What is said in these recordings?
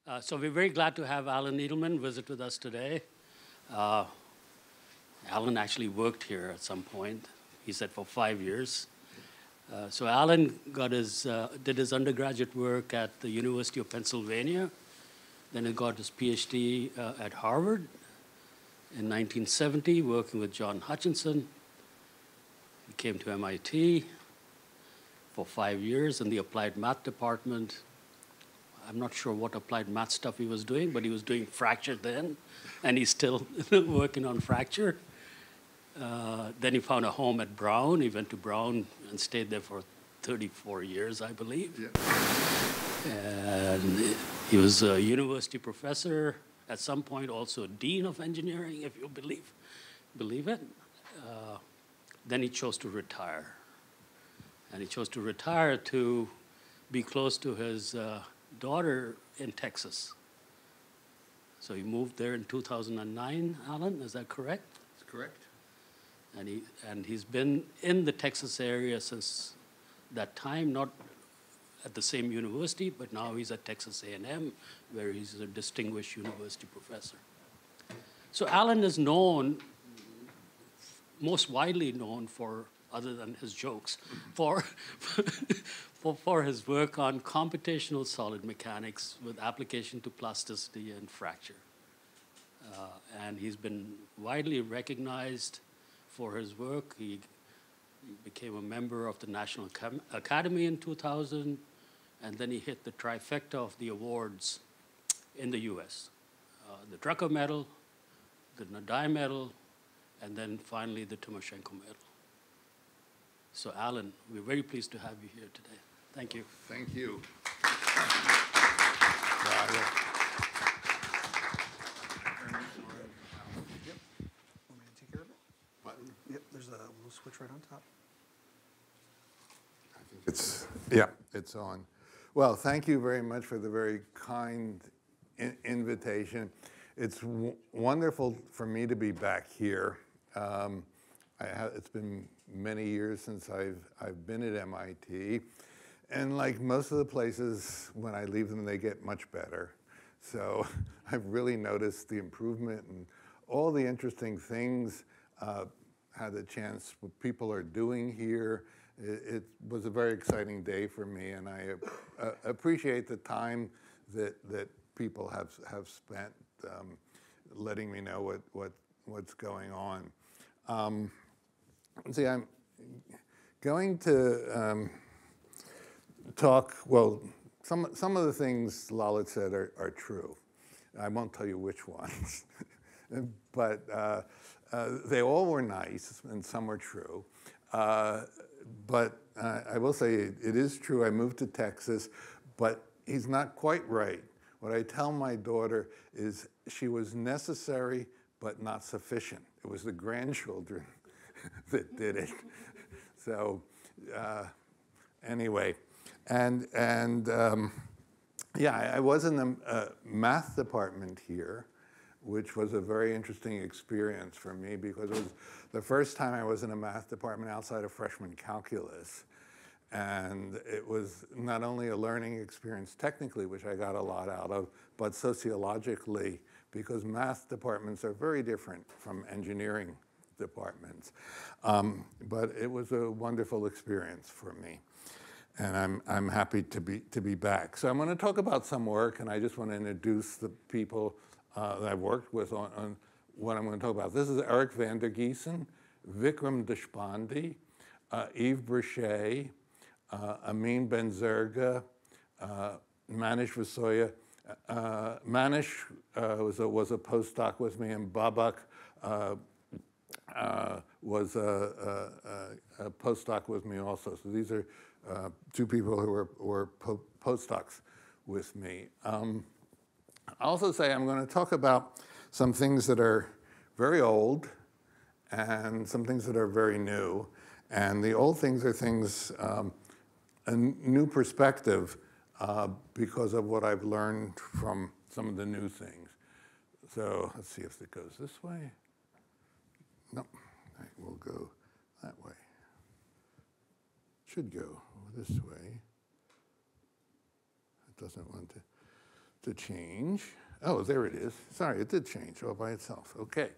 So we're very glad to have Alan Needleman visit with us today. Alan actually worked here at some point. He said for 5 years. So Alan did his undergraduate work at the University of Pennsylvania. Then he got his PhD at Harvard in 1970, working with John Hutchinson. He came to MIT for 5 years in the applied math department. I'm not sure what applied math stuff he was doing, but he was doing fracture then, and he's still working on fracture. Then he found a home at Brown. He went to Brown and stayed there for 34 years, I believe. Yeah. And he was a university professor, at some point also a dean of engineering, if you believe it. Then he chose to retire. And he chose to retire to be close to his daughter in Texas. So he moved there in 2009, Alan, is that correct? That's correct. And he's been in the Texas area since that time, not at the same university, but now he's at Texas A&M, where he's a distinguished university professor. So Alan is known, most widely known for, other than his jokes, for his work on computational solid mechanics with application to plasticity and fracture. And he's been widely recognized for his work. He became a member of the National Academy in 2000, and then he hit the trifecta of the awards in the US. The Drucker Medal, the Nadai Medal, and then finally the Timoshenko Medal. So Alan, we're very pleased to have you here today. Thank you. Thank you. Yep, there's a little switch right on top. I think it's on. Well, thank you very much for the very kind invitation. It's wonderful for me to be back here. It's been many years since I've been at MIT. And like most of the places, when I leave them, they get much better. So I've really noticed the improvement and all the interesting things, had the chance what people are doing here. It was a very exciting day for me, and I appreciate the time that people have spent letting me know what's going on. See, I'm going to talk, well, some of the things Lalit said are true. I won't tell you which ones, but they all were nice and some were true. But I will say it is true, I moved to Texas, but he's not quite right. What I tell my daughter is she was necessary but not sufficient. It was the grandchildren that did it. So anyway, yeah, I was in the math department here, which was a very interesting experience for me because it was the first time I was in a math department outside of freshman calculus. And it was not only a learning experience technically, which I got a lot out of, but sociologically, because math departments are very different from engineering departments. But it was a wonderful experience for me. And I'm happy to be back. So I'm going to talk about some work, and I just want to introduce the people that I've worked with on what I'm going to talk about. This is Eric van der Giesen, Vikram Deshpande, Yves Brichet, Amin Benzerga, Manish Vasoya. Manish was a postdoc with me, and Babak was a postdoc with me also. So these are two people who were postdocs with me. I'll also say I'm going to talk about some things that are very old and some things that are very new. And the old things are things, a new perspective because of what I've learned from some of the new things. So let's see if it goes this way. No, it will go that way. Should go this way. It doesn't want to. to change. Oh, there it is. Sorry, it did change all by itself. Okay.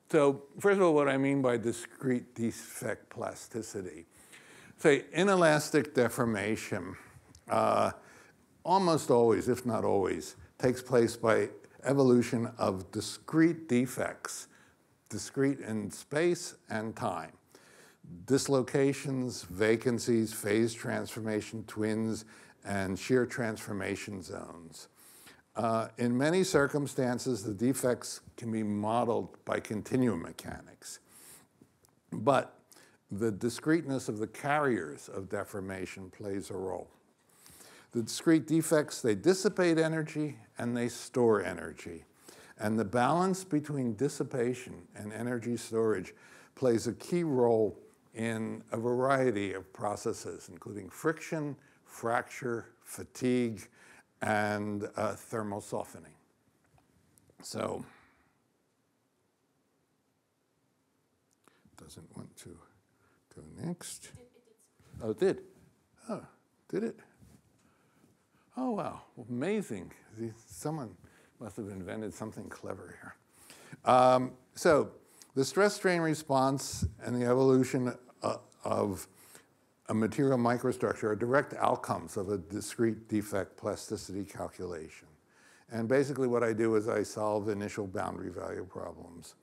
So first of all, what I mean by discrete defect plasticity. Say, inelastic deformation almost always, if not always, takes place by evolution of discrete defects, discrete in space and time. Dislocations, vacancies, phase transformation, twins, and shear transformation zones. In many circumstances, the defects can be modeled by continuum mechanics. But the discreteness of the carriers of deformation plays a role. The discrete defects, they dissipate energy and they store energy. And the balance between dissipation and energy storage plays a key role in a variety of processes, including friction, fracture, fatigue, and thermal softening. So, doesn't want to go next. Oh, it did? Oh, did it? Oh, wow, amazing. Someone must have invented something clever here. So the stress-strain response and the evolution of a material microstructure are direct outcomes of a discrete defect plasticity calculation. And basically what I do is I solve initial boundary value problems.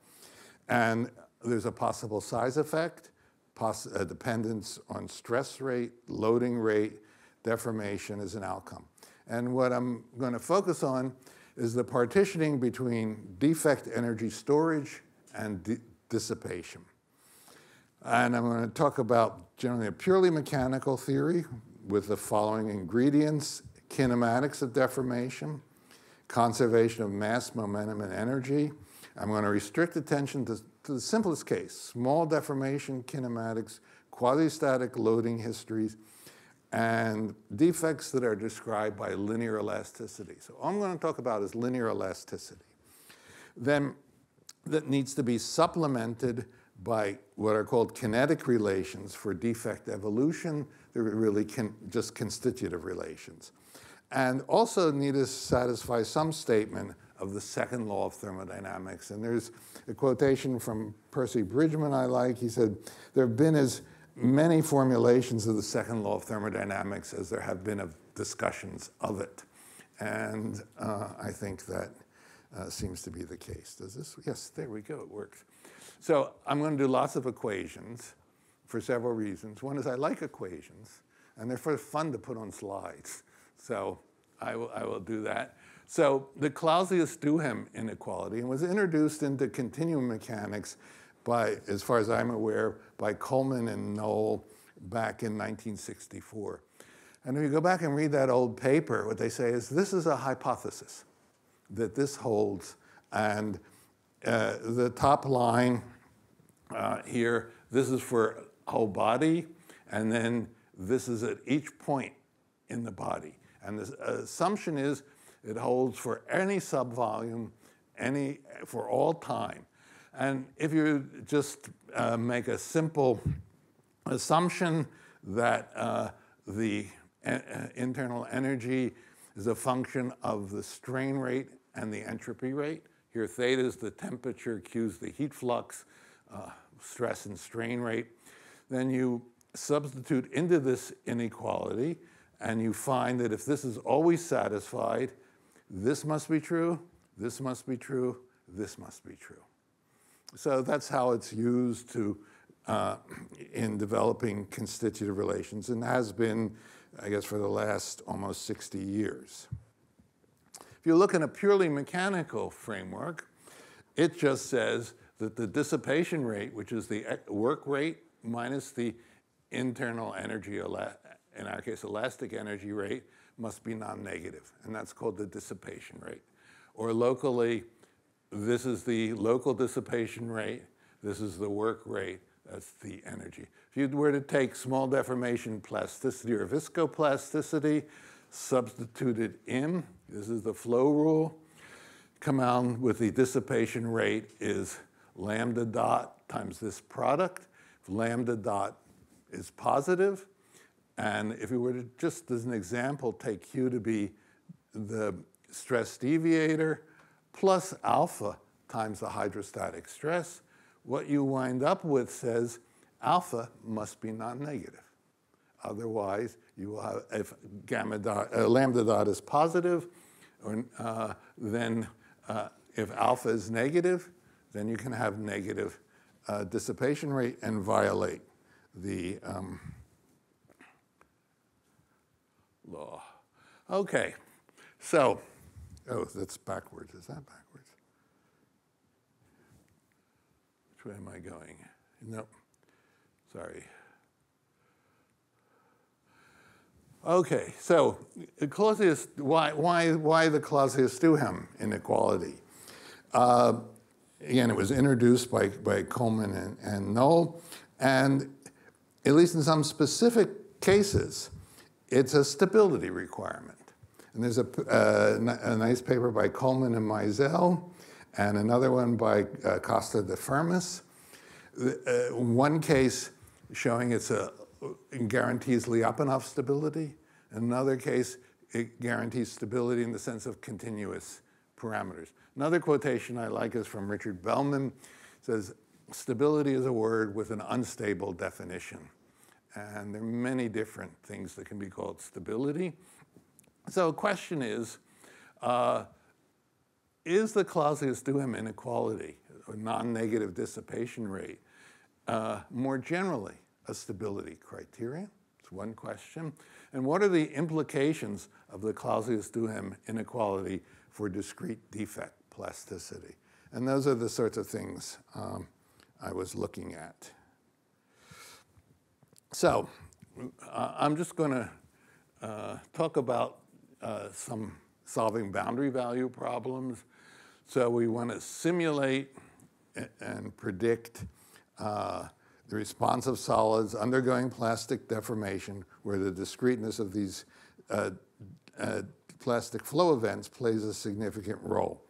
And there's a possible size effect, dependence on stress rate, loading rate, deformation as an outcome. And what I'm going to focus on is the partitioning between defect energy storage and dissipation. And I'm going to talk about generally a purely mechanical theory with the following ingredients: kinematics of deformation, conservation of mass, momentum, and energy. I'm going to restrict attention to the simplest case: small deformation kinematics, quasi-static loading histories, and defects that are described by linear elasticity. So all I'm going to talk about is linear elasticity. Then that needs to be supplemented by what are called kinetic relations for defect evolution. They're really just constitutive relations. And also need to satisfy some statement of the second law of thermodynamics. And there's a quotation from Percy Bridgman I like. He said, there have been as many formulations of the second law of thermodynamics as there have been of discussions of it. And I think that seems to be the case. Does this? Yes, there we go, it works. So I'm going to do lots of equations for several reasons. One is I like equations, and they're fun to put on slides. So I will do that. So the Clausius-Duhem inequality was introduced into continuum mechanics by, as far as I'm aware, by Coleman and Knoll back in 1964. And if you go back and read that old paper, what they say is this is a hypothesis that this holds. And the top line here, this is for whole body, and then this is at each point in the body. And the assumption is it holds for any subvolume, for all time. And if you just make a simple assumption that the internal energy is a function of the strain rate and the entropy rate, here theta is the temperature, Q is the heat flux, stress and strain rate, then you substitute into this inequality, and you find that if this is always satisfied, this must be true, this must be true, this must be true. So that's how it's used to, in developing constitutive relations, and has been, I guess, for the last almost 60 years. If you look in a purely mechanical framework, it just says that the dissipation rate, which is the work rate minus the internal energy, in our case, elastic energy rate, must be non-negative, and that's called the dissipation rate. Or locally, this is the local dissipation rate, this is the work rate, that's the energy. If you were to take small deformation plasticity or viscoplasticity, substitute it in, this is the flow rule, come out with the dissipation rate is lambda dot times this product. If lambda dot is positive, and if we were to just as an example take Q to be the stress deviator plus alpha times the hydrostatic stress, what you wind up with says alpha must be non-negative. Otherwise, you will have, if lambda dot is positive, then if alpha is negative, then you can have negative dissipation rate and violate the law. Okay, so, oh, that's backwards. Is that backwards? Which way am I going? Nope, sorry. Okay, so Clausius, why the Clausius-Duhem inequality? Again, it was introduced by Coleman and Knoll, and at least in some specific cases, it's a stability requirement. And there's a nice paper by Coleman and Mizell, and another one by Costa de Firmis. One case showing it guarantees Lyapunov stability. Another case, it guarantees stability in the sense of continuous parameters. Another quotation I like is from Richard Bellman. It says, stability is a word with an unstable definition. And there are many different things that can be called stability. So the question is the Clausius-Duhem inequality, or non-negative dissipation rate, more generally a stability criterion? It's one question. And what are the implications of the Clausius-Duhem inequality for discrete defect plasticity? And those are the sorts of things I was looking at. So I'm just going to talk about some solving boundary value problems. So we want to simulate and predict the response of solids undergoing plastic deformation where the discreteness of these plastic flow events plays a significant role.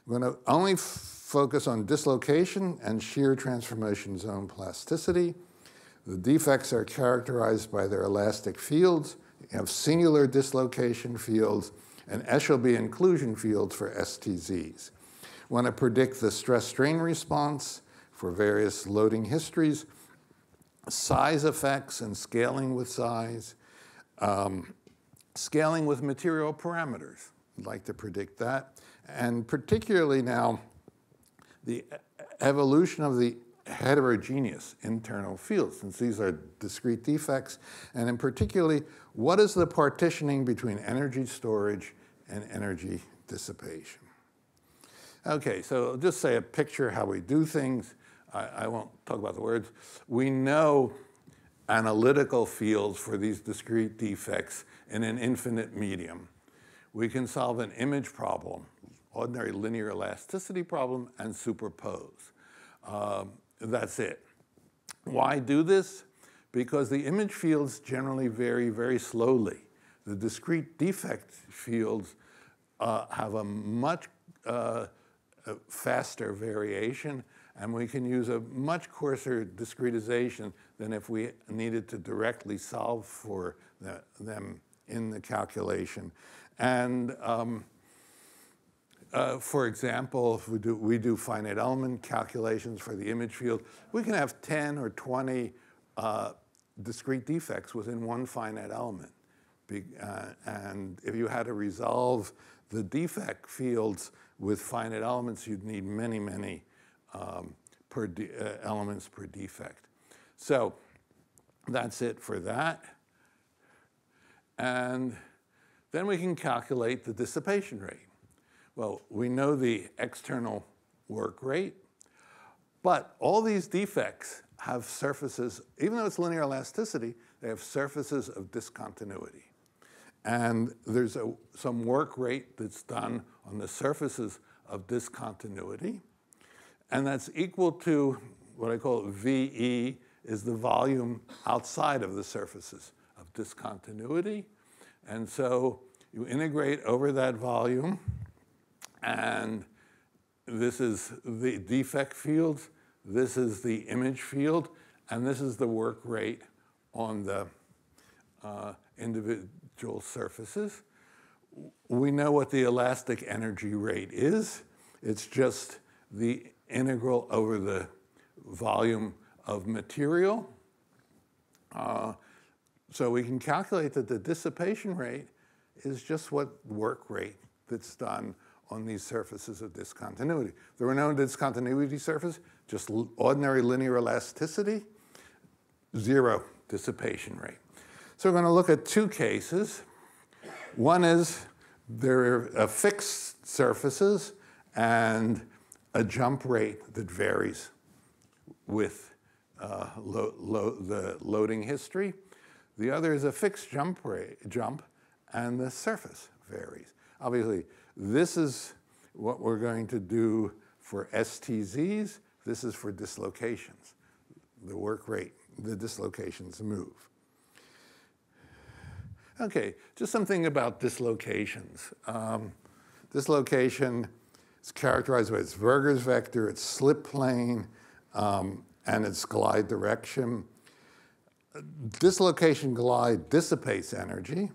I'm going to only focus on dislocation and shear transformation zone plasticity. The defects are characterized by their elastic fields. You have singular dislocation fields and Eshelby inclusion fields for STZs. Want to predict the stress-strain response for various loading histories, size effects and scaling with size, scaling with material parameters. I'd like to predict that. And particularly now, the evolution of the heterogeneous internal fields, since these are discrete defects, and in particularly, what is the partitioning between energy storage and energy dissipation? Okay, so I'll just say a picture how we do things. I won't talk about the words. We know analytical fields for these discrete defects in an infinite medium. We can solve an image problem, ordinary linear elasticity problem, and superpose. That's it. Why do this? Because the image fields generally vary very slowly. The discrete defect fields have a much faster variation, and we can use a much coarser discretization than if we needed to directly solve for them in the calculation. And for example, if we do finite element calculations for the image field, we can have 10 or 20 discrete defects within one finite element. And if you had to resolve the defect fields with finite elements, you'd need many, many elements per defect. So that's it for that. And then we can calculate the dissipation rate. Well, we know the external work rate, but all these defects have surfaces, even though it's linear elasticity, they have surfaces of discontinuity. And there's some work rate that's done on the surfaces of discontinuity, and that's equal to what I call VE, is the volume outside of the surfaces of discontinuity. And so you integrate over that volume, and this is the defect fields, this is the image field, and this is the work rate on the individual surfaces. we know what the elastic energy rate is. It's just the integral over the volume of material. So we can calculate that the dissipation rate is just what work rate that's done on these surfaces of discontinuity. There were no discontinuity surface, just ordinary linear elasticity, zero dissipation rate. So we're going to look at two cases. One is there are fixed surfaces and a jump rate that varies with the loading history. The other is a fixed jump and the surface varies. Obviously, this is what we're going to do for STZs. This is for dislocations. The work rate, the dislocations move. Okay, just something about dislocations. Dislocation is characterized by its Verger's vector, its slip plane, and its glide direction. Dislocation glide dissipates energy,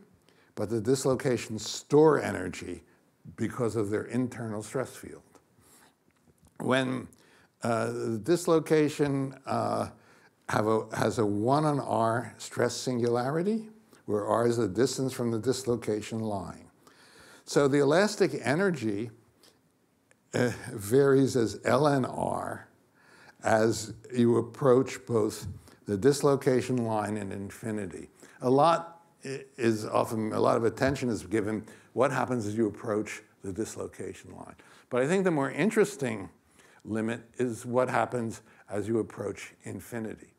but the dislocations store energy because of their internal stress field. When the dislocation has a 1 on R stress singularity, where R is the distance from the dislocation line. So the elastic energy varies as ln R as you approach both the dislocation line and infinity. A lot of attention is given what happens as you approach the dislocation line. But I think the more interesting limit is what happens as you approach infinity.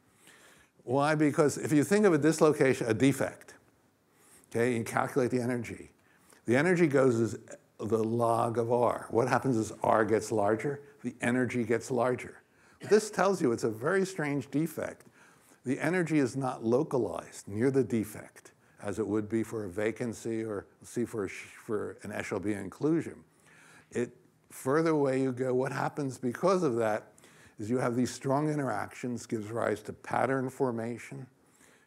Why? Because if you think of a dislocation, a defect, okay, you calculate the energy. The energy goes as the log of R. What happens as R gets larger? The energy gets larger. This tells you it's a very strange defect. The energy is not localized near the defect, as it would be for a vacancy or see for an Eshelby inclusion. Further away you go, what happens because of that is you have these strong interactions, gives rise to pattern formation,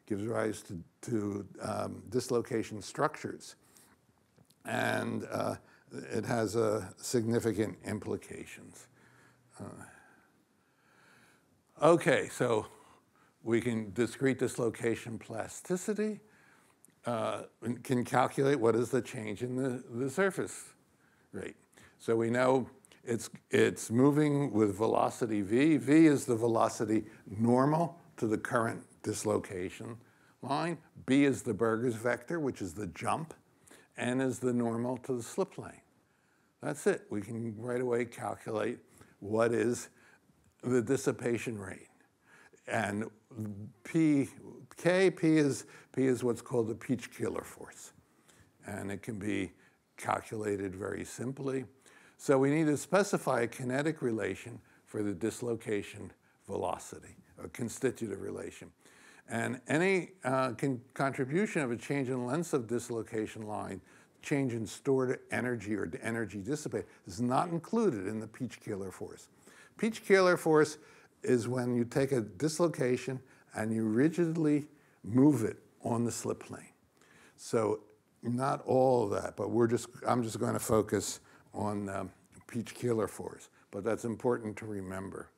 gives rise to dislocation structures. And it has significant implications. Okay, so we can discrete dislocation plasticity, can calculate what is the change in the surface rate. So we know it's moving with velocity v. V is the velocity normal to the current dislocation line. B is the Verger's vector, which is the jump. N is the normal to the slip lane. That's it. We can right away calculate what is the dissipation rate. And P is what's called the Peach-Keeler force. And it can be calculated very simply. So we need to specify a kinetic relation for the dislocation velocity, a constitutive relation. And any contribution of a change in length of dislocation line, change in stored energy or energy dissipated, is not included in the Peach-Keeler force. Peach-Keeler force is when you take a dislocation and you rigidly move it on the slip plane. So not all of that, but I'm just going to focus on Peach-Keeler force, but that's important to remember.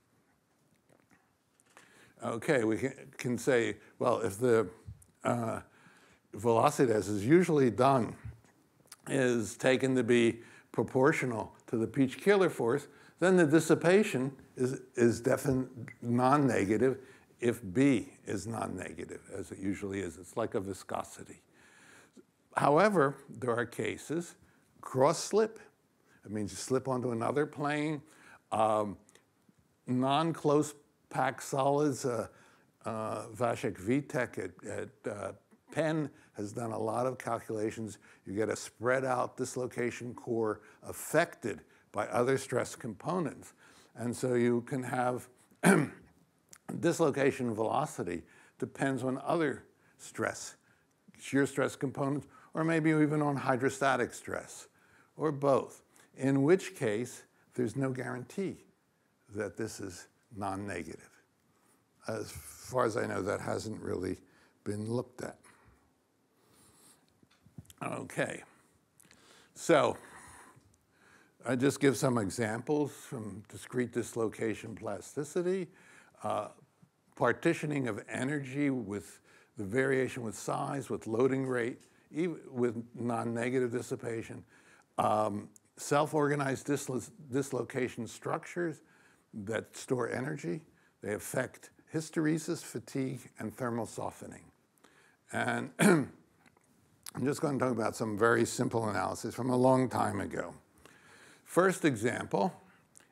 Okay, we can say, well, if the velocity as is usually done is taken to be proportional to the Peach-Keeler force, then the dissipation is definitely non-negative if B is non-negative, as it usually is. It's like a viscosity. However, there are cases, cross-slip. It means you slip onto another plane. Non-close packed solids, Vasek Vitek at Penn has done a lot of calculations. You get a spread out dislocation core affected by other stress components. And so you can have dislocation velocity depends on other stress, shear stress components, or maybe even on hydrostatic stress, or both. In which case, there's no guarantee that this is non-negative. As far as I know, that hasn't really been looked at. Okay. So I just give some examples from discrete dislocation plasticity, partitioning of energy with the variation with size, with loading rate, even with non-negative dissipation, self-organized dislocation structures that store energy. They affect hysteresis, fatigue, and thermal softening. And I'm just going to talk about some very simple analysis from a long time ago. First example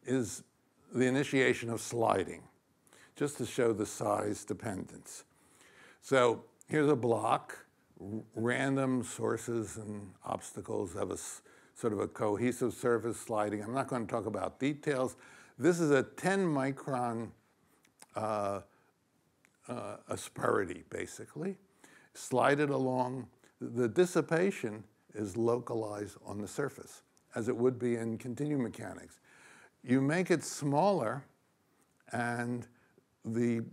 is the initiation of sliding, just to show the size dependence. So here's a block, random sources and obstacles have a sort of a cohesive surface sliding. I'm not going to talk about details. This is a 10 micron asperity, basically. Slide it along. The dissipation is localized on the surface, as it would be in continuum mechanics. You make it smaller, and the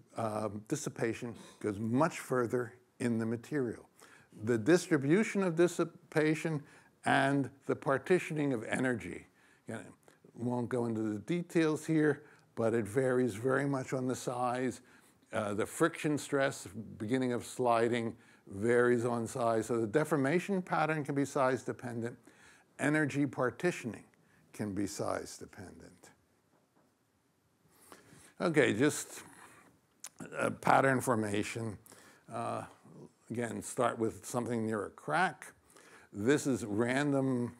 dissipation goes much further in the material. The distribution of dissipation and the partitioning of energy. Again, won't go into the details here, but it varies very much on the size. The friction stress, beginning of sliding, varies on size. So the deformation pattern can be size dependent. Energy partitioning can be size dependent. Okay, just pattern formation. Again, start with something near a crack. This is random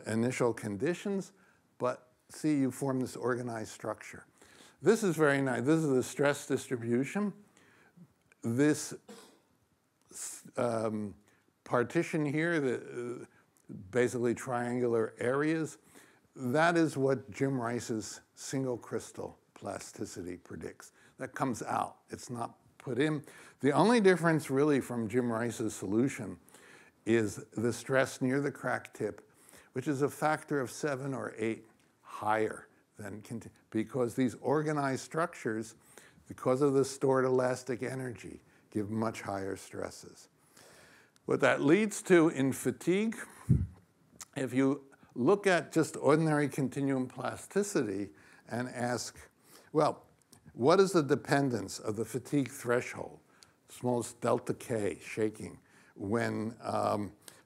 initial conditions, but see, you form this organized structure. This is very nice. This is the stress distribution. This partition here, the basically triangular areas, that is what Jim Rice's single crystal plasticity predicts. That comes out. It's not put in. The only difference really from Jim Rice's solution is the stress near the crack tip, which is a factor of 7 or 8 higher than, because these organized structures, because of the stored elastic energy, give much higher stresses. What that leads to in fatigue, if you look at just ordinary continuum plasticity and ask, well, what is the dependence of the fatigue threshold, smallest delta K, shaking, when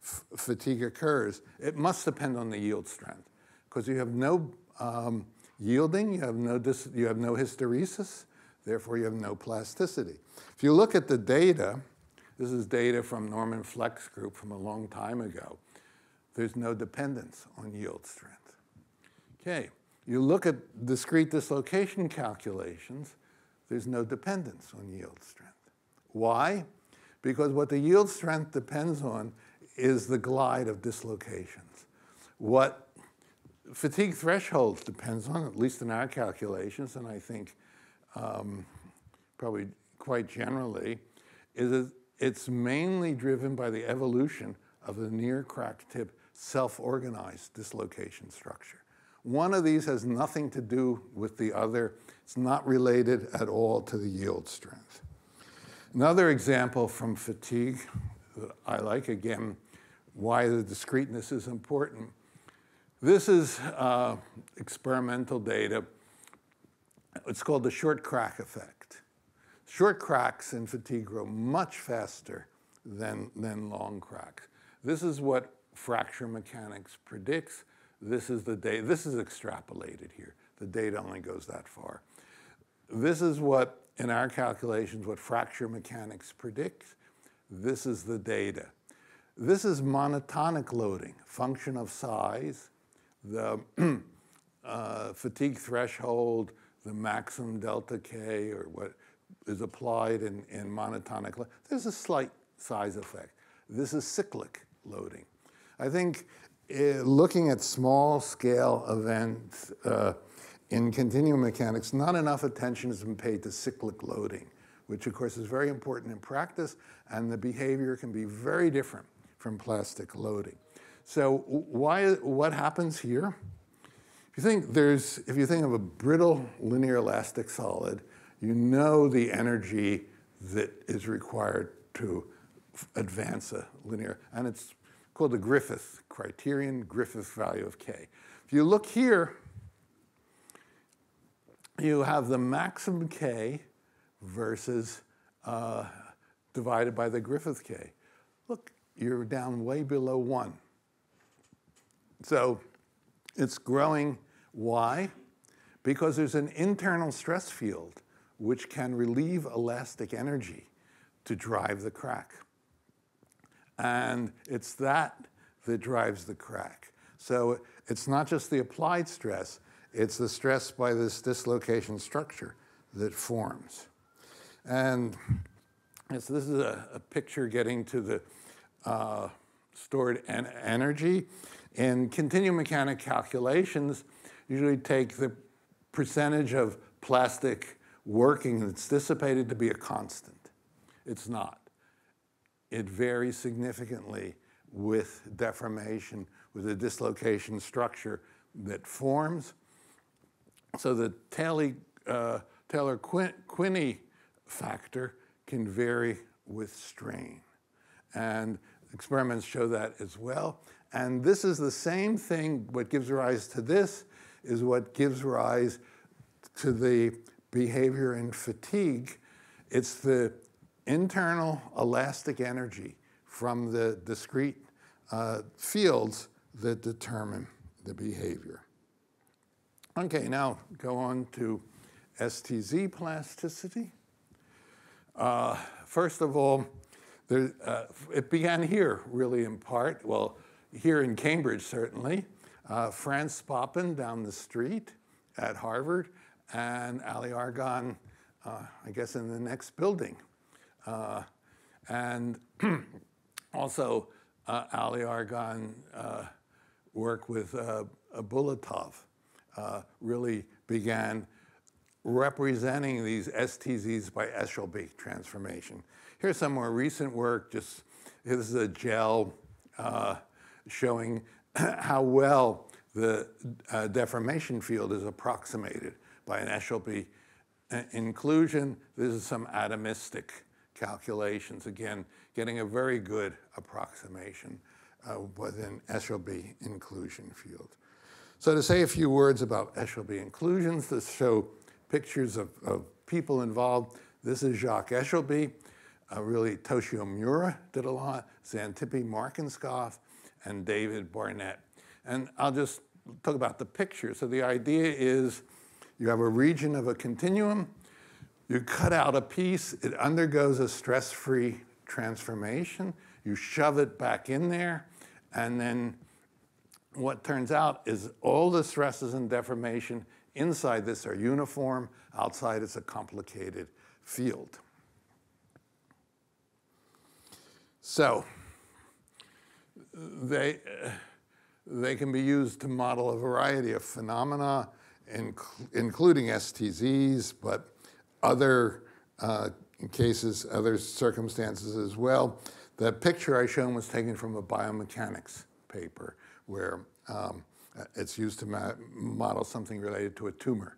fatigue occurs? It must depend on the yield strength, because you have no yielding, you have no hysteresis, therefore you have no plasticity. If you look at the data, this is data from Norman Fleck's group from a long time ago. There's no dependence on yield strength. Okay, you look at discrete dislocation calculations, there's no dependence on yield strength. Why? Because what the yield strength depends on is the glide of dislocations. What fatigue thresholds depends on, at least in our calculations, and I think probably quite generally, is it's mainly driven by the evolution of the near crack tip self-organized dislocation structure. One of these has nothing to do with the other. It's not related at all to the yield strength. Another example from fatigue that I like, again, why the discreteness is important. This is experimental data. It's called the short crack effect. Short cracks in fatigue grow much faster than long cracks. This is what fracture mechanics predicts. This is the data. This is extrapolated here. The data only goes that far. This is what, in our calculations, what fracture mechanics predicts. This is the data. This is monotonic loading, function of size, the fatigue threshold, the maximum delta K, or what is applied in monotonic loading. There's a slight size effect. This is cyclic loading. I think looking at small scale events in continuum mechanics, not enough attention has been paid to cyclic loading, which of course is very important in practice, and the behavior can be very different from plastic loading. So what happens here? If you think of a brittle linear elastic solid, you know the energy that is required to advance a linear, and it's called the Griffith criterion, Griffith value of K. If you look here, you have the maximum K versus divided by the Griffith K. Look, you're down way below 1. So it's growing. Why? Because there's an internal stress field which can relieve elastic energy to drive the crack. And it's that drives the crack. So it's not just the applied stress, it's the stress by this dislocation structure that forms. And so this is a picture getting to the stored energy. In continuum mechanics calculations, usually take the percentage of plastic working that's dissipated to be a constant. It's not. It varies significantly with deformation, with the dislocation structure that forms. So the Taylor-Quinney factor can vary with strain. And experiments show that as well. And this is the same thing. What gives rise to this is what gives rise to the behavior in fatigue. It's the internal elastic energy from the discrete fields that determine the behavior. Okay, now go on to STZ plasticity. First of all, it began here, really, in part. Well, here in Cambridge, certainly. Franz Papen down the street at Harvard, and Ali Argon, I guess, in the next building. And also, Ali Argon work with Bulatov really began representing these STZs by Eshelby transformation. Here's some more recent work. This is a gel showing how well the deformation field is approximated by an Eshelby inclusion. This is some atomistic calculations. Again, getting a very good approximation with an Eshelby inclusion field. So to say a few words about Eshelby inclusions, to show pictures of people involved. This is Jacques Eshelby. Really, Toshio Miura did a lot, Xantippe Markenskoff, and David Barnett. And I'll just talk about the picture. So the idea is you have a region of a continuum. You cut out a piece. It undergoes a stress-free transformation. You shove it back in there. And then what turns out is all the stresses and deformation inside this are uniform. Outside, it's a complicated field. So they can be used to model a variety of phenomena, including STZs, but other cases, other circumstances as well. The picture I shown was taken from a biomechanics paper where it's used to model something related to a tumor.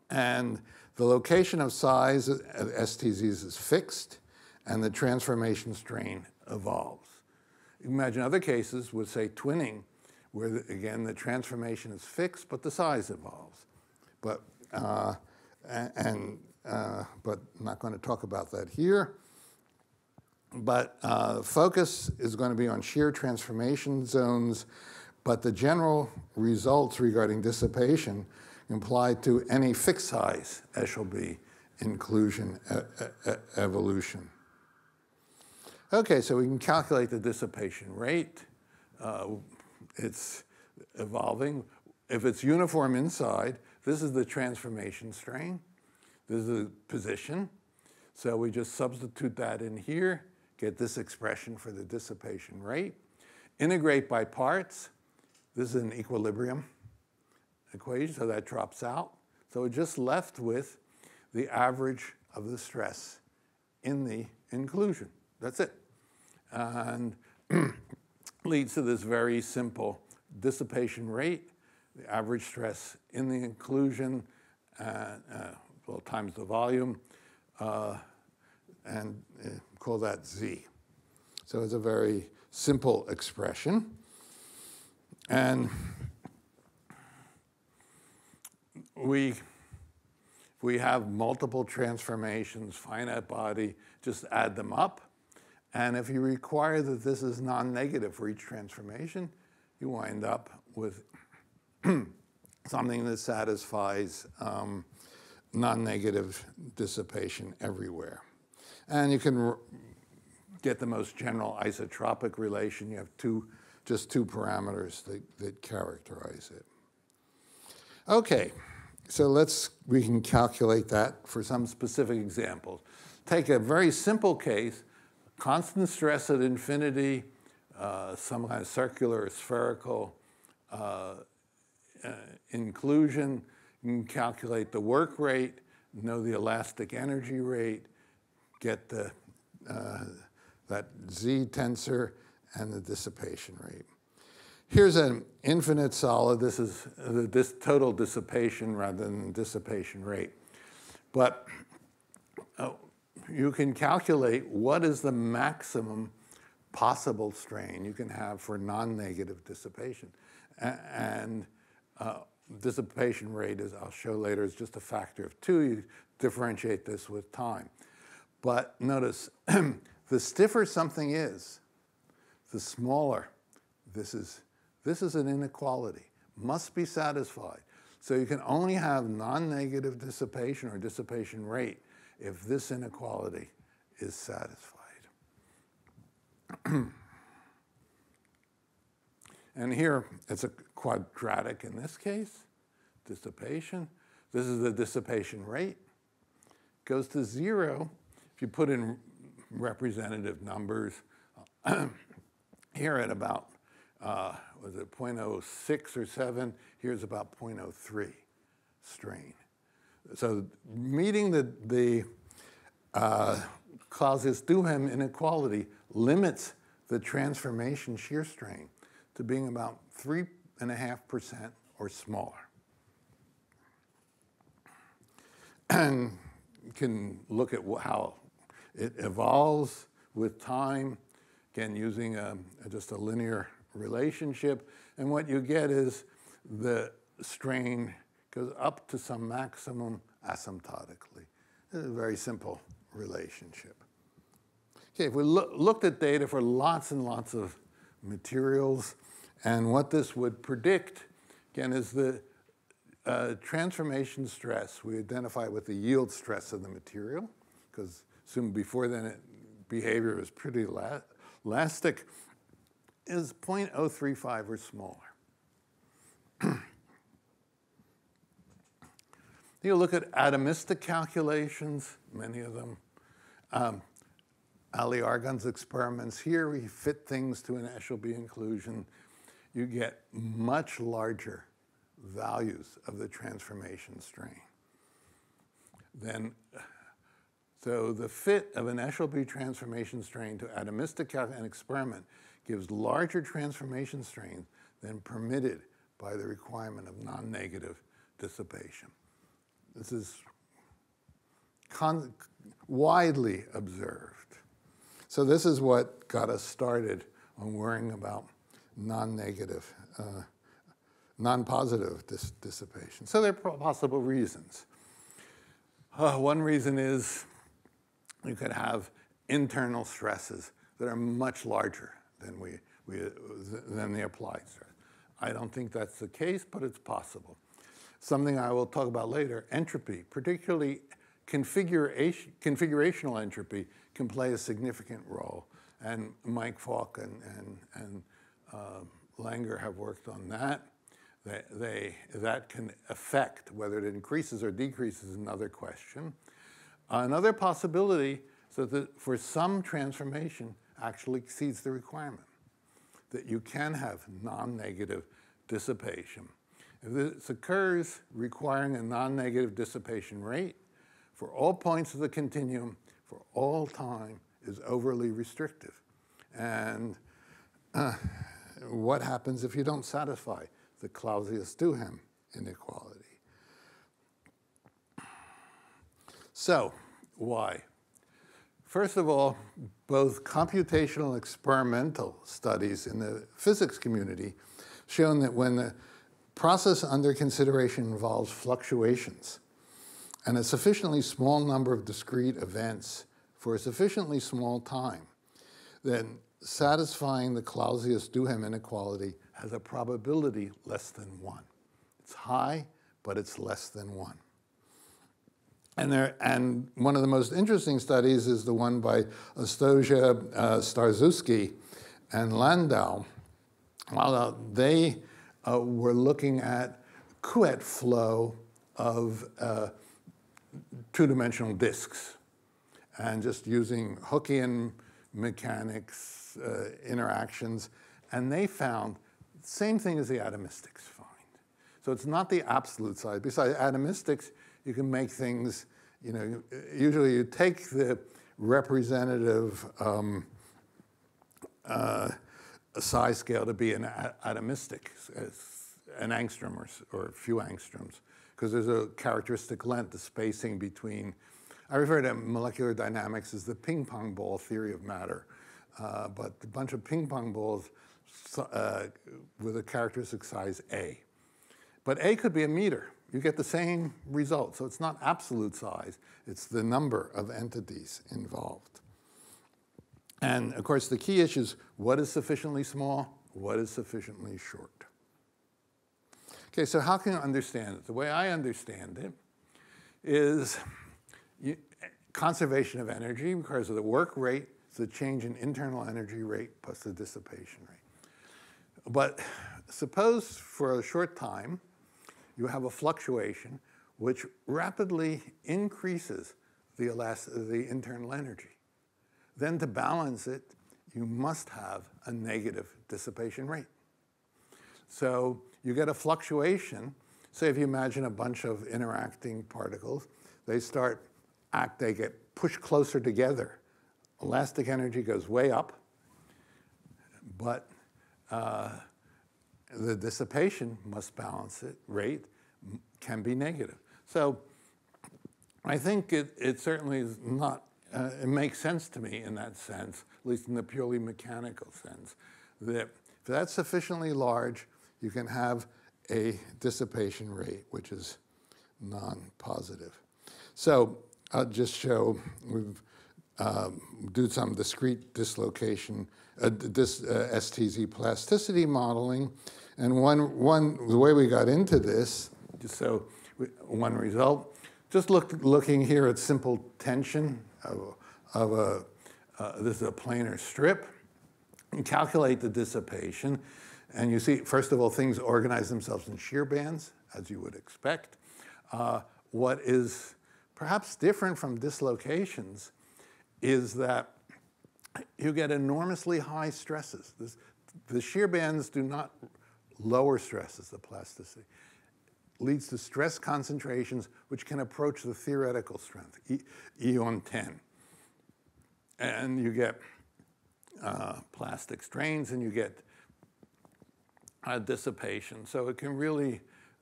And the location of size of STZs is fixed, and the transformation strain evolves. Imagine other cases would say twinning, where, again, the transformation is fixed, but the size evolves. But, but not going to talk about that here. But focus is going to be on shear transformation zones, but the general results regarding dissipation apply to any fixed size Eshelby inclusion evolution. Okay, so we can calculate the dissipation rate. It's evolving. If it's uniform inside, this is the transformation strain. This is the position. So we just substitute that in here, get this expression for the dissipation rate. Integrate by parts. This is an equilibrium equation, so that drops out. So we're just left with the average of the stress in the inclusion. That's it. And leads to this very simple dissipation rate, the average stress in the inclusion, well, times the volume, and call that Z. So it's a very simple expression. And we have multiple transformations, finite body, just add them up. And if you require that this is non-negative for each transformation, you wind up with something that satisfies non-negative dissipation everywhere. And you can get the most general isotropic relation. You have just two parameters that characterize it. Okay, so we can calculate that for some specific examples. Take a very simple case, constant stress at infinity, some kind of circular or spherical inclusion. You can calculate the work rate, know the elastic energy rate, get that Z tensor and the dissipation rate. Here's an infinite solid. This is this total dissipation rather than dissipation rate. But you can calculate what is the maximum possible strain you can have for non-negative dissipation. And dissipation rate, as I'll show later, is just a factor of 2. You differentiate this with time. But notice, the stiffer something is, the smaller this is. This is an inequality, must be satisfied. So you can only have non-negative dissipation or dissipation rate if this inequality is satisfied. And here, it's a quadratic in this case, dissipation. This is the dissipation rate. Goes to 0 if you put in representative numbers. Here at about, was it 0.06 or 7? Here's about 0.03 strain. So meeting the Clausius-Duhem inequality limits the transformation shear strain to being about 3.5% or smaller. And you can look at how it evolves with time, again, using just a linear relationship. And what you get is the strain goes up to some maximum asymptotically. This is a very simple relationship. Okay, if we looked at data for lots and lots of materials, and what this would predict, again, is the transformation stress we identify with the yield stress of the material, because soon before then behavior was pretty elastic, is 0.035 or smaller. You look at atomistic calculations, many of them. Ali Argon's experiments. Here we fit things to an Eshelby inclusion. You get much larger values of the transformation strain. So the fit of an Eshelby transformation strain to atomistic an experiment gives larger transformation strains than permitted by the requirement of non-negative dissipation. This is widely observed. So this is what got us started on worrying about non-negative, non-positive dissipation. So there are possible reasons. One reason is you could have internal stresses that are much larger than the applied stress. I don't think that's the case, but it's possible. Something I will talk about later, entropy, particularly configurational entropy, can play a significant role. And Mike Falk and Langer have worked on that. That can affect whether it increases or decreases is another question. Another possibility is that for some transformation actually exceeds the requirement, that you can have non-negative dissipation. If this occurs requiring a non-negative dissipation rate for all points of the continuum for all time is overly restrictive. And what happens if you don't satisfy the Clausius-Duhem inequality? So, why? First of all, both computational and experimental studies in the physics community shown that when the process under consideration involves fluctuations and a sufficiently small number of discrete events for a sufficiently small time, then satisfying the Clausius-Duhem inequality has a probability less than 1. It's high, but it's less than 1. And one of the most interesting studies is the one by Ostoja, Starzewski, and Landau. They were looking at Couette flow of two-dimensional disks and just using Hookean mechanics interactions, and they found the same thing as the atomistics find. So it's not the absolute size. Besides atomistics, you can make things, usually you take the representative size scale to be an atomistic, an angstrom or a few angstroms, because there's a characteristic length, the spacing between. I refer to molecular dynamics as the ping pong ball theory of matter, but a bunch of ping pong balls with a characteristic size A. But A could be a meter. You get the same result. So it's not absolute size. It's the number of entities involved. And of course, the key issue is what is sufficiently small, what is sufficiently short. Okay, so how can you understand it? The way I understand it is conservation of energy because of the work rate, it's the change in internal energy rate plus the dissipation rate. But suppose for a short time, you have a fluctuation which rapidly increases the internal energy. Then to balance it, you must have a negative dissipation rate. So you get a fluctuation. Say if you imagine a bunch of interacting particles, they get pushed closer together. Elastic energy goes way up, but the dissipation must balance it, rate can be negative. So I think it certainly is not, it makes sense to me in that sense, at least in the purely mechanical sense, that if that's sufficiently large, you can have a dissipation rate, which is non-positive. So I'll just show, we've do some discrete dislocation, STZ plasticity modeling. And the way we got into this, just so one result, just looking here at simple tension of this is a planar strip, and calculate the dissipation. And you see, first of all, things organize themselves in shear bands, as you would expect. What is perhaps different from dislocations is that you get enormously high stresses. The shear bands do not lower stresses, the plasticity. Leads to stress concentrations which can approach the theoretical strength, E on 10. And you get plastic strains and you get dissipation. So it can really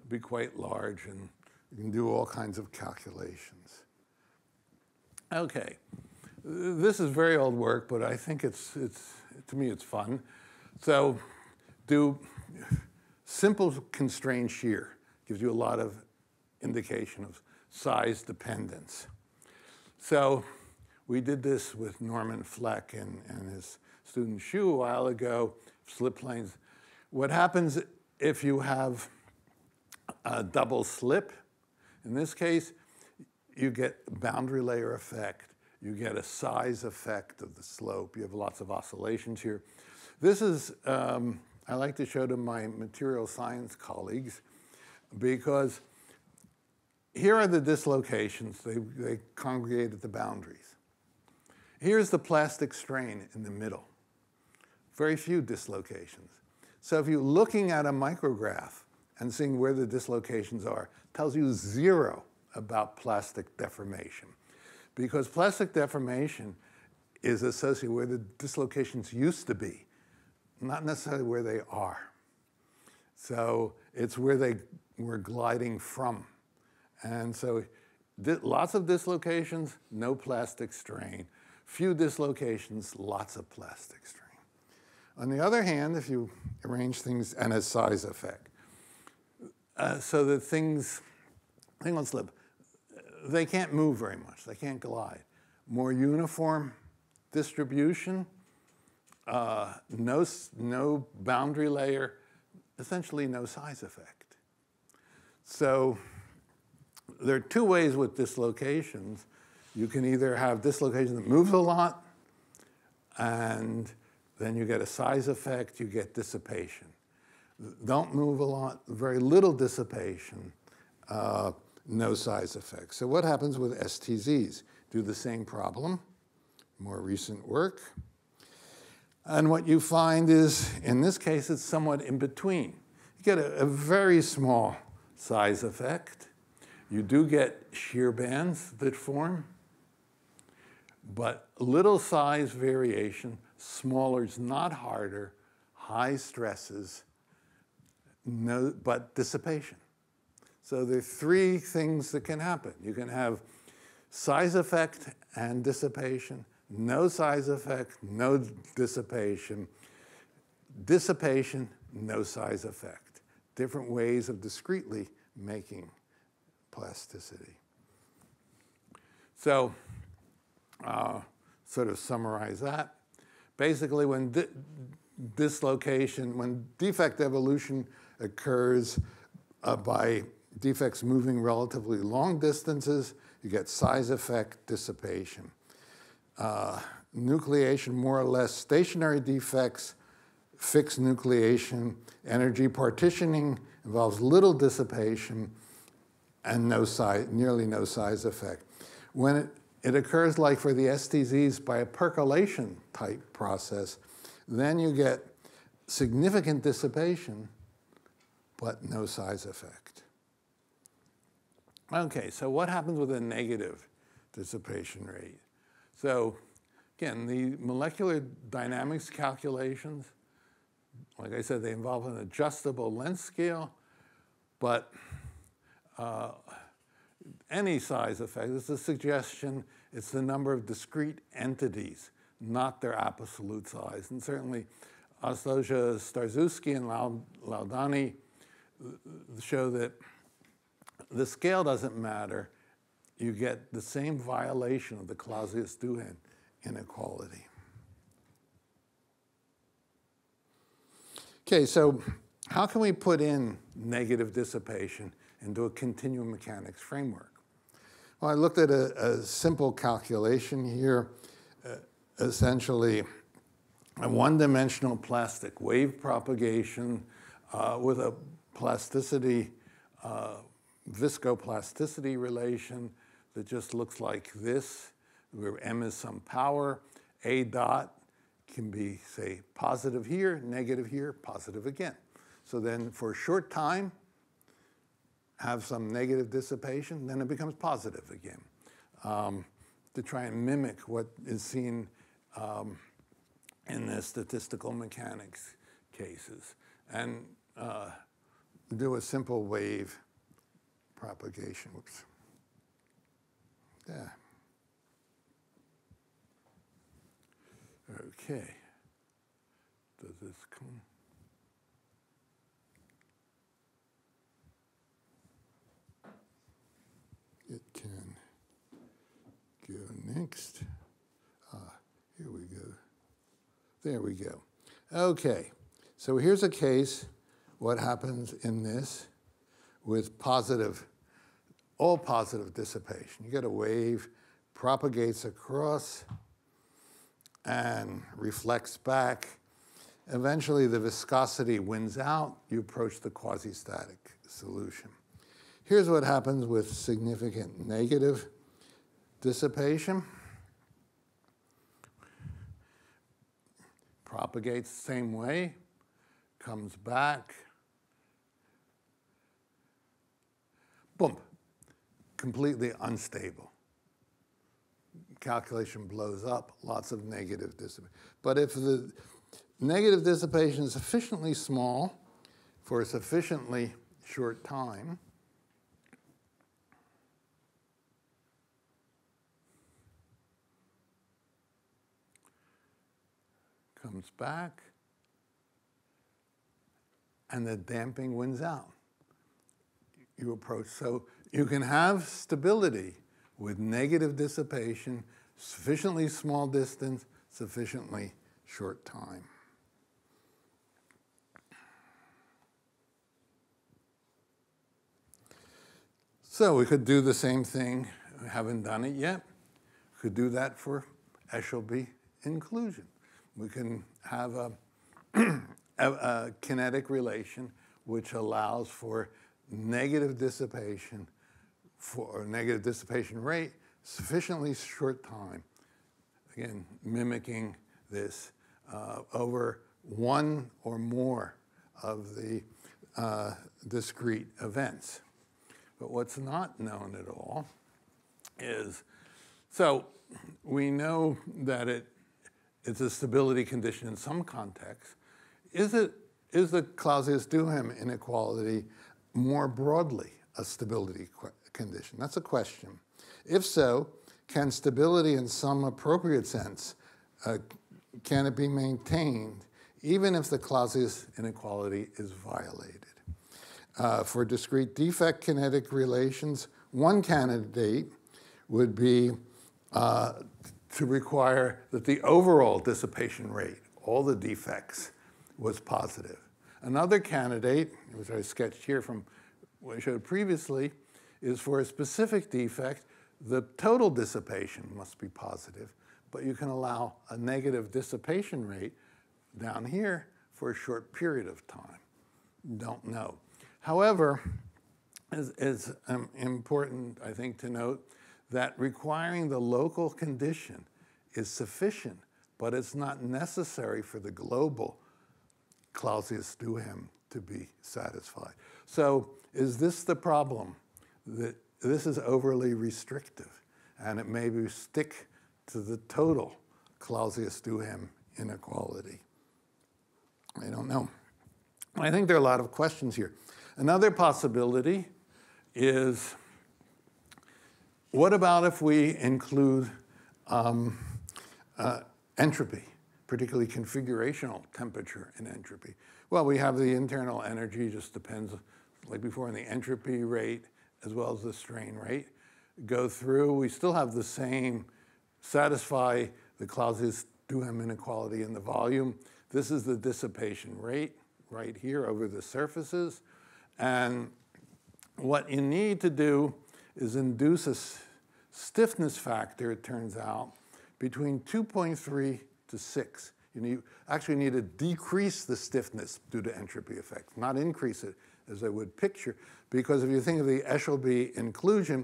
be quite large and you can do all kinds of calculations. Okay. This is very old work, but I think to me it's fun. So do simple constrained shear. Gives you a lot of indication of size dependence. So we did this with Norman Fleck and his student Xu a while ago, slip planes. What happens if you have a double slip? In this case, you get boundary layer effect. You get a size effect of the slope. You have lots of oscillations here. This is, I like to show to my material science colleagues because here are the dislocations. They congregate at the boundaries. Here's the plastic strain in the middle. Very few dislocations. So if you're looking at a micrograph and seeing where the dislocations are, tells you zero about plastic deformation. Because plastic deformation is associated where the dislocations used to be, not necessarily where they are. So it's where they were gliding from. And so lots of dislocations, no plastic strain. Few dislocations, lots of plastic strain. On the other hand, if you arrange things and a size effect, so that things will slip. They can't move very much. They can't glide. More uniform distribution, no boundary layer, essentially no size effect. So there are two ways with dislocations. You can either have dislocation that moves a lot, and then you get a size effect, you get dissipation. Don't move a lot, very little dissipation, no size effect. So what happens with STZs? Do the same problem, more recent work. And what you find is, in this case, it's somewhat in between. You get a very small size effect. You do get shear bands that form, but little size variation, smaller is not harder, high stresses, but dissipation. So there are three things that can happen. You can have size effect and dissipation, no size effect, no dissipation, dissipation, no size effect. Different ways of discretely making plasticity. So sort of summarize that. Basically, when when defect evolution occurs by defects moving relatively long distances, you get size effect dissipation. Nucleation, more or less stationary defects, fixed nucleation, energy partitioning involves little dissipation and nearly no size effect. When it occurs, like for the STZs, by a percolation type process, then you get significant dissipation, but no size effect. Okay, so what happens with a negative dissipation rate? So again, the molecular dynamics calculations, like I said, they involve an adjustable length scale, but any size effect is a suggestion. It's the number of discrete entities, not their absolute size. And certainly, Ostozha, Starzewski, and Laudani show that the scale doesn't matter. You get the same violation of the Clausius-Duhem inequality. Okay, so how can we put in negative dissipation into a continuum mechanics framework? Well, I looked at a simple calculation here, essentially a one-dimensional plastic wave propagation with a plasticity, viscoplasticity relation that just looks like this, where m is some power. A dot can be, say, positive here, positive again. So then for a short time, have some negative dissipation, then it becomes positive again, to try and mimic what is seen in the statistical mechanics cases, and do a simple wave propagation. Whoops. Yeah. Okay. Does this come? It can go next. Here we go. There we go. Okay. So here's a case. What happens in this with all positive dissipation? You get a wave, propagates across, and reflects back. Eventually, the viscosity wins out. You approach the quasi-static solution. Here's what happens with significant negative dissipation. Propagates the same way, comes back. Boom, completely unstable. Calculation blows up, lots of negative dissipation. But if the negative dissipation is sufficiently small for a sufficiently short time, comes back, and the damping wins out. You approach, so you can have stability with negative dissipation, sufficiently small distance, sufficiently short time. So we could do the same thing. We haven't done it yet. We could do that for Eshelby inclusion. We can have a kinetic relation which allows for negative dissipation or negative dissipation rate, sufficiently short time. Again, mimicking this over one or more of the discrete events. But what's not known at all is, so we know that it's a stability condition in some contexts. Is the Clausius-Duhem inequality more broadly a stability condition? That's a question. If so, can stability in some appropriate sense, can it be maintained even if the Clausius inequality is violated? For discrete defect kinetic relations, one candidate would be to require that the overall dissipation rate, all the defects, was positive. Another candidate, which I sketched here from what I showed previously, is for a specific defect, the total dissipation must be positive, but you can allow a negative dissipation rate down here for a short period of time. Don't know. However, it's important, I think, to note that requiring the local condition is sufficient, but it's not necessary for the global Clausius-Duhem to be satisfied. So is this the problem? That this is overly restrictive, and it maybe stick to the total Clausius-Duhem inequality. I don't know. I think there are a lot of questions here. Another possibility is, what about if we include entropy, particularly configurational temperature and entropy? Well, we have the internal energy, just depends, like before, on the entropy rate as well as the strain rate. Go through, we still have the same, satisfy the Clausius-Duhem inequality in the volume. This is the dissipation rate right here over the surfaces. And what you need to do is induce a stiffness factor, it turns out, between 2.3 to 6. You actually need to decrease the stiffness due to entropy effect, not increase it as I would picture, because if you think of the Eshelby inclusion,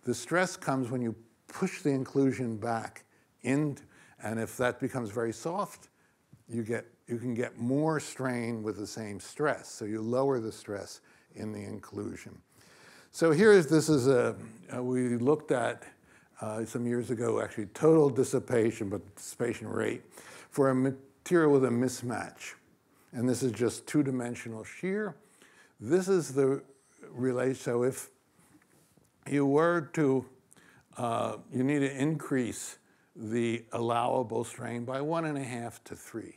the stress comes when you push the inclusion back in, and if that becomes very soft, you can get more strain with the same stress. So you lower the stress in the inclusion. So we looked at some years ago, actually, total dissipation, but dissipation rate for a material with a mismatch. And this is just two-dimensional shear. This is the relation. So if you were to, you need to increase the allowable strain by 1.5 to 3,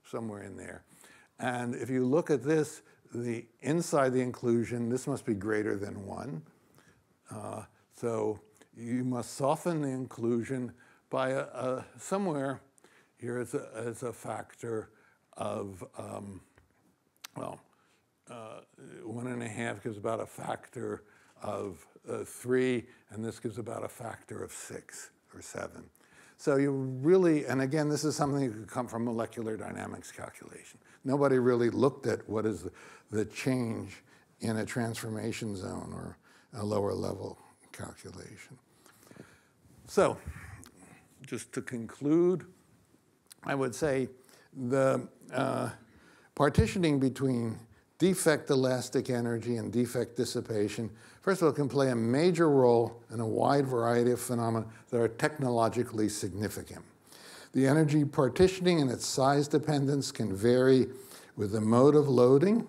somewhere in there. And if you look at this, the inside the inclusion, this must be greater than 1. So you must soften the inclusion by somewhere here as a factor of, 1.5 gives about a factor of 3, and this gives about a factor of 6 or 7. So you really, and again, this is something that could come from molecular dynamics calculation. Nobody really looked at what is the change in a transformation zone or a lower level calculation. So just to conclude, I would say the partitioning between defect elastic energy and defect dissipation, first of all, can play a major role in a wide variety of phenomena that are technologically significant. The energy partitioning and its size dependence can vary with the mode of loading,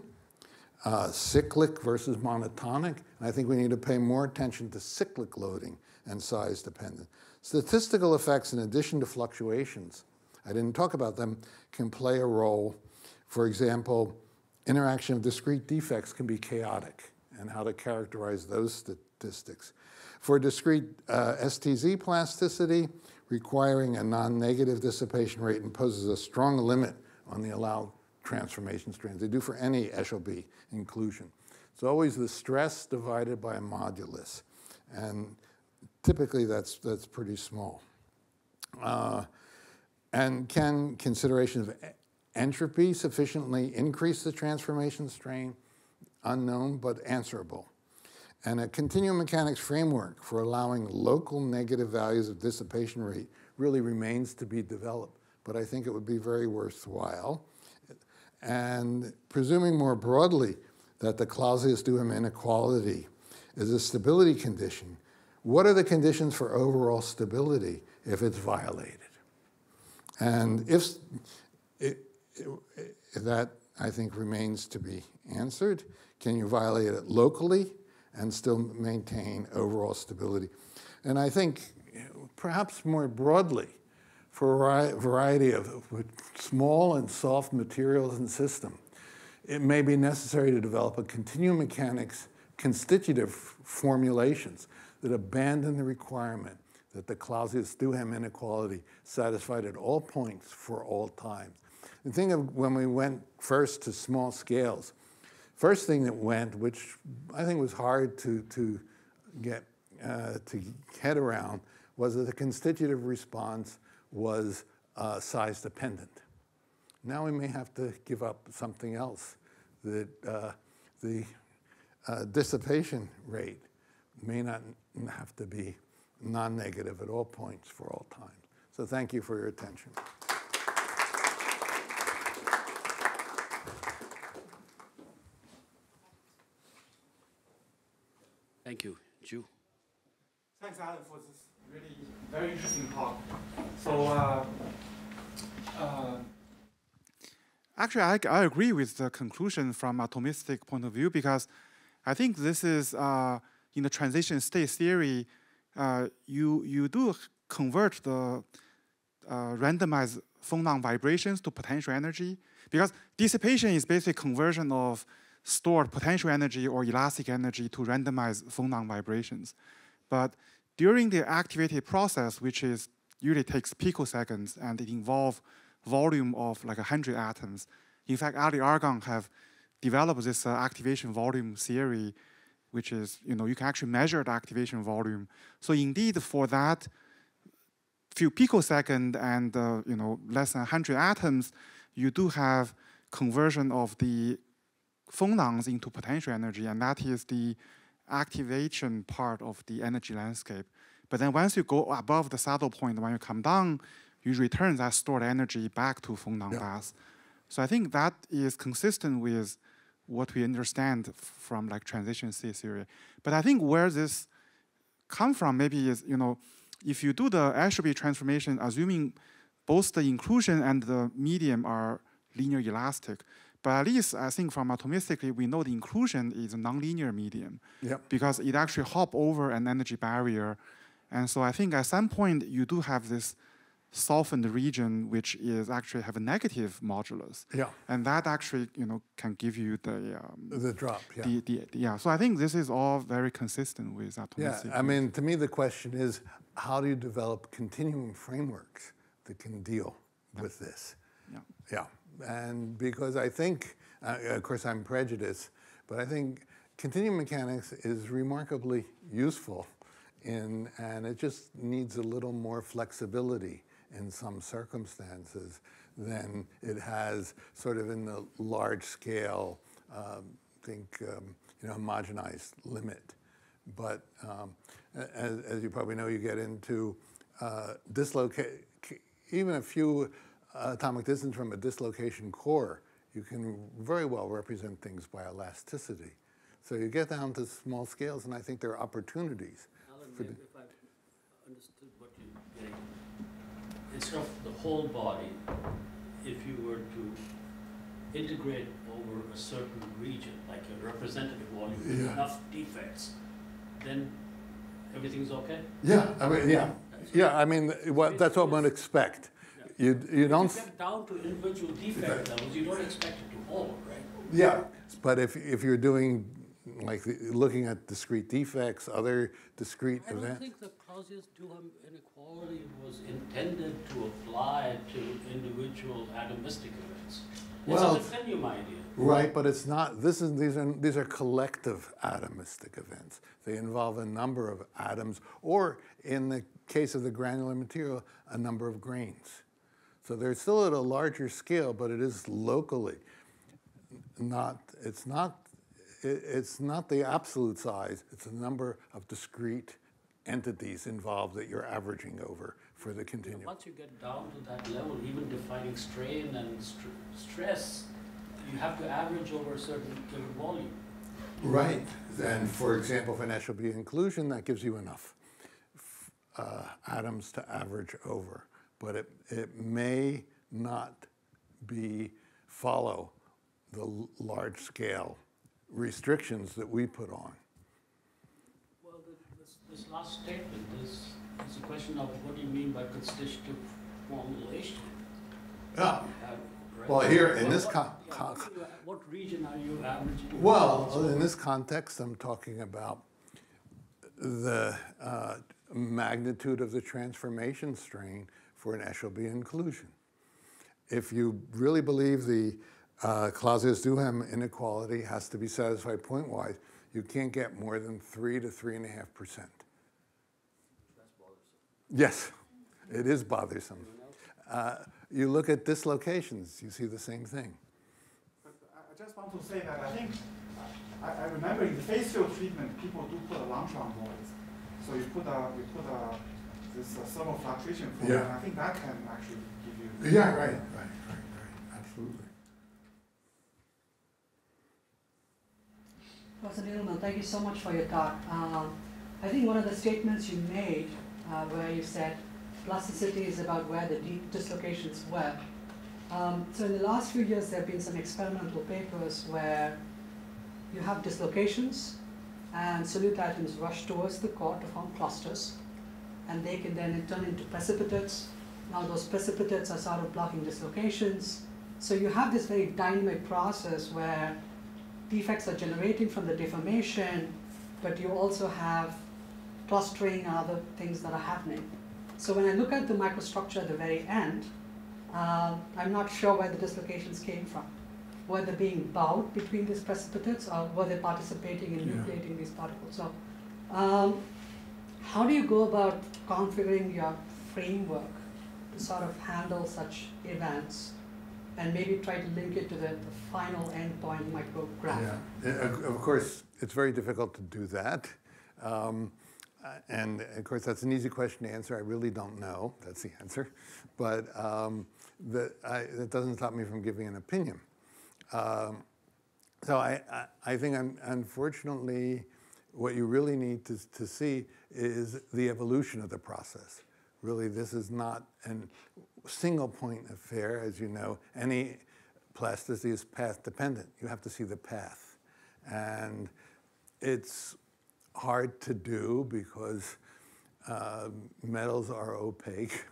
cyclic versus monotonic. And I think we need to pay more attention to cyclic loading and size dependence. Statistical effects, in addition to fluctuations I didn't talk about them, can play a role. For example, interaction of discrete defects can be chaotic, and how to characterize those statistics. For discrete STZ plasticity, requiring a non-negative dissipation rate imposes a strong limit on the allowed transformation strands. They do for any Eshelby inclusion. It's always the stress divided by a modulus, and typically that's pretty small. And can consideration of entropy sufficiently increase the transformation strain? Unknown, but answerable. And a continuum mechanics framework for allowing local negative values of dissipation rate really remains to be developed, but I think it would be very worthwhile. And presuming more broadly that the Clausius-Duhem inequality is a stability condition, what are the conditions for overall stability if it's violated? And if that, I think, remains to be answered. Can you violate it locally and still maintain overall stability? And I think perhaps more broadly, for a variety of small and soft materials and systems, it may be necessary to develop a continuum mechanics constitutive formulations that abandon the requirement that the Clausius-Duhem inequality satisfied at all points for all times. And think of when we went first to small scales. First thing that went, which I think was hard to get head around, was that the constitutive response was size dependent. Now we may have to give up something else, that the dissipation rate may not have to be non-negative at all points for all times. So thank you for your attention. Thank you. Ju. Thanks, Alan, for this really very interesting talk. So actually, I agree with the conclusion from atomistic point of view, because I think this is, in the transition state theory, you do convert the randomized phonon vibrations to potential energy, because dissipation is basically conversion of stored potential energy or elastic energy to randomized phonon vibrations. But during the activated process, which is usually takes picoseconds and it involves volume of like 100 atoms. In fact, Ali Argon have developed this activation volume theory, which is, you can actually measure the activation volume. So indeed, for that few picosecond and less than 100 atoms, you do have conversion of the phonons into potential energy, and that is the activation part of the energy landscape. But then once you go above the saddle point, when you come down, you return that stored energy back to phonon path. So I think that is consistent with what we understand from like transition state theory. But I think where this come from maybe is, if you do the Eshelby transformation, assuming both the inclusion and the medium are linear elastic, but at least I think from atomistically, we know the inclusion is a nonlinear medium because it actually hop over an energy barrier. And so I think at some point you do have this softened region which is actually have a negative modulus. And that actually, can give you the drop. So I think this is all very consistent with atomistic. I mean, to me the question is, how do you develop continuum frameworks that can deal with this? And because I think, of course I'm prejudiced, but I think continuum mechanics is remarkably useful and it just needs a little more flexibility in some circumstances than it has sort of in the large scale, homogenized limit. But as you probably know, you get into even a few atomic distance from a dislocation core, you can very well represent things by elasticity. So you get down to small scales, and I think there are opportunities. Alan, if I understood what you're getting, instead of the whole body, if you were to integrate over a certain region, like a representative volume with enough defects, then everything's okay? I mean, that's what one would expect. you don't. If you get down to individual defect levels, you don't expect it to hold, right? Yeah, but if you're doing, like, looking at discrete defects, other discrete I don't events. think the Clausius-Duhem inequality was intended to apply to individual atomistic events. Well, It's a continuum idea. Right, but it's not. These are collective atomistic events. They involve a number of atoms, or in the case of the granular material, a number of grains. So they're still at a larger scale, but it is locally. It's not the absolute size. It's the number of discrete entities involved that you're averaging over for the continuum. Once you get down to that level, even defining strain and stress, you have to average over a certain given volume. Right. And for example, for Eshelby inclusion, that gives you enough atoms to average over. But it may not follow the large scale restrictions that we put on. Well, this last statement is a question of what do you mean by constitutive formulation? Yeah. Right? Well, here in this what region are you averaging? well, in this context, I'm talking about the magnitude of the transformation strain for an Eshelby inclusion. If you really believe the Clausius-Duhem inequality has to be satisfied point-wise, you can't get more than 3 to 3.5%. That's bothersome. Yes, it is bothersome. You look at dislocations, you see the same thing. But I just want to say that I think, I remember in the phase field treatment, people do put a Langevin voids. So you put this thermal fluctuation for it, and I think that can actually give you... Yeah, right, absolutely. Professor Needleman, thank you so much for your talk. I think one of the statements you made where you said plasticity is about where the dislocations were. So in the last few years, there have been some experimental papers where you have dislocations and solute atoms rush towards the core to form clusters, and they can then turn into precipitates. Now those precipitates are sort of blocking dislocations. So you have this very dynamic process where defects are generating from the deformation, but you also have clustering and other things that are happening. So when I look at the microstructure at the very end, I'm not sure where the dislocations came from. Were they being bowed between these precipitates, or were they participating in nucleating these particles? So how do you go about configuring your framework to sort of handle such events and maybe try to link it to the final endpoint micrograph? Yeah, of course, it's very difficult to do that. And of course, that's an easy question to answer. I really don't know. That's the answer. But that doesn't stop me from giving an opinion. So I think, unfortunately, what you really need to see is the evolution of the process. Really, this is not a single point affair. As you know, any plasticity is path dependent. You have to see the path. And it's hard to do because metals are opaque,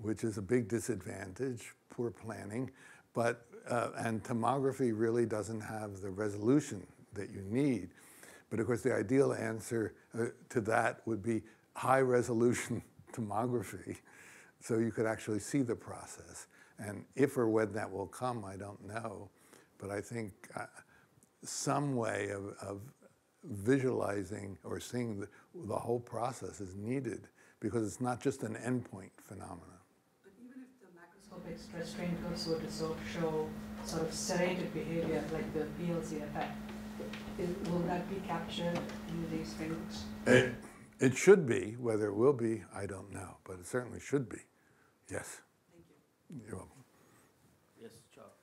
which is a big disadvantage, poor planning. But and tomography really doesn't have the resolution that you need. But of course, the ideal answer to that would be high resolution tomography, so you could actually see the process. And if or when that will come, I don't know. But I think some way of visualizing or seeing the whole process is needed, because it's not just an endpoint phenomenon. But even if the macroscopic stress strain curves were to show sort of serrated behavior like the PLC effect, will that be captured in these frameworks? It should be. Whether it will be, I don't know, but it certainly should be. Yes. Thank you. You're welcome. Yes, Chuck.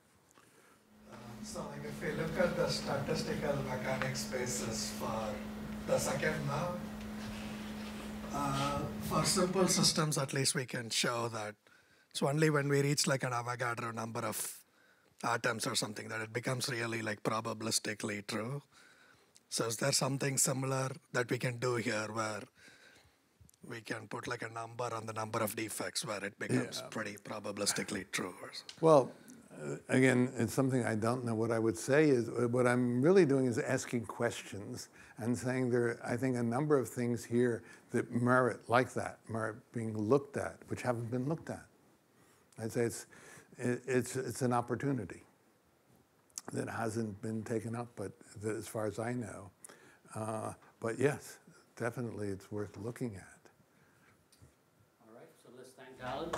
So like if we look at the statistical mechanics basis for the second law, for simple systems at least we can show that it's only when we reach like an Avogadro number of atoms or something that it becomes really like probabilistically true. So is there something similar that we can do here where we can put like a number on the number of defects where it becomes pretty probabilistically true. Or something. Well, again, it's something I don't know. What I would say is, what I'm really doing is asking questions and saying there are, I think, a number of things here that merit being looked at, which haven't been looked at. I'd say it's an opportunity that hasn't been taken up, but as far as I know. But yes, definitely it's worth looking at. All right, so let's thank Alan.